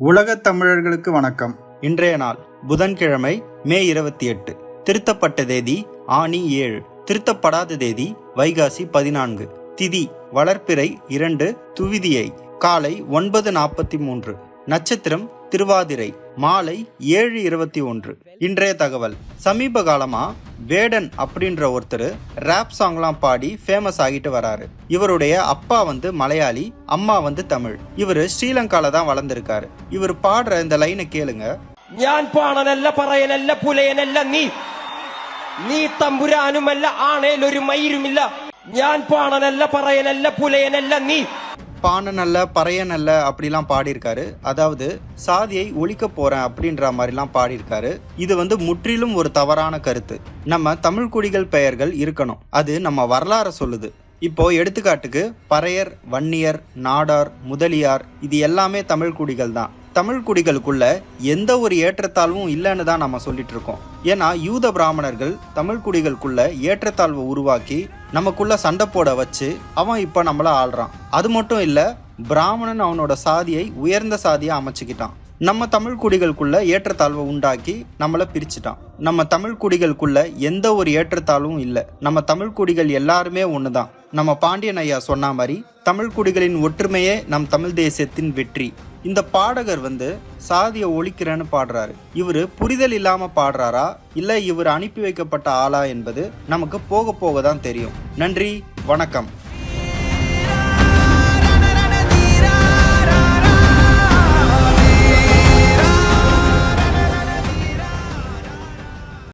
உலகத் தமிழர்களுக்கு வணக்கம். இன்றைய நாள் புதன்கிழமை மே 28. திருத்தப்பட்ட தேதி ஆனி 7. திருத்தப்படாத தேதி வைகாசி 14. திதி வளர்ப்பிறை 2 துவிதியை காலை 9:43. நட்சத்திரம் திருவாதிரை மாலை 7:21. இன்றைய தகவல், சமீப காலமா வேடன் அப்படின்ற ஒருத்தர் ரேப் சாங்லாம் பாடி ஃபேமஸ் ஆகிட்டு வராரு. இவருடைய அப்பா மலையாளி, அம்மா தமிழ். இவரு ஸ்ரீலங்கால தான் வளர்ந்திருக்காரு. இவர் பாடுற இந்த லைனை கேளுங்க. ഞാൻ പാണനല്ല പറയനല്ല പുലയനല്ല നീ തമ്പുരാനുമല്ല ആണേലൊരു മയിരുമില്ല. ഞാൻ പാണനല്ല പറയനല്ല പുലയനല്ല നീ பாணனல்ல பறையனல்ல அப்படிலாம் பாடியிருக்காரு. அதாவது சாதியை ஒழிக்க போறேன் அப்படின்ற மாதிரிலாம் பாடியிருக்காரு. இது முற்றிலும் ஒரு தவறான கருத்து. நம்ம தமிழ் குடிகள் பெயர்கள் இருக்கணும், அது நம்ம வரலாறு சொல்லுது. இப்போ எடுத்துக்காட்டுக்கு பறையர், வன்னியர், நாடார், முதலியார் இது எல்லாமே தமிழ் குடிகள் தான். தமிழ் குடிகளுக்குள்ள எந்த ஒரு ஏற்றத்தாழ்வும் இல்லைன்னு தான் நம்ம சொல்லிட்டு இருக்கோம். ஏன்னா யூத பிராமணர்கள் தமிழ் குடிகளுக்குள்ள ஏற்றத்தாழ்வை உருவாக்கி நமக்குள்ள சண்டை போட வச்சு அவன் இப்ப நம்மள ஆள்றான். அது மட்டும் இல்ல, பிராமணன் அவனோட சாதியை உயர்ந்த சாதியா அமைச்சுக்கிட்டான். நம்ம தமிழ் குடிகளுக்குள்ள ஏற்றத்தாழ்வை உண்டாக்கி நம்மளை பிரிச்சுட்டான். நம்ம தமிழ் குடிகளுக்குள்ள எந்த ஒரு ஏற்றத்தாழ்வும் இல்லை. நம்ம தமிழ் குடிகள் எல்லாருமே ஒண்ணுதான். நம்ம பாண்டியன் ஐயா சொன்ன மாதிரி தமிழ் குடிகளின் ஒற்றுமையே நம் தமிழ் தேசியத்தின் வெற்றி. இந்த பாடகர் சாதியை ஒழிக்கிறேன்னு பாடுறாரு. இவரு புரிதல் இல்லாம பாடுறாரா இல்ல இவர் அனுப்பி வைக்கப்பட்ட ஆளா என்பது நமக்கு போக போக தான் தெரியும். நன்றி, வணக்கம்.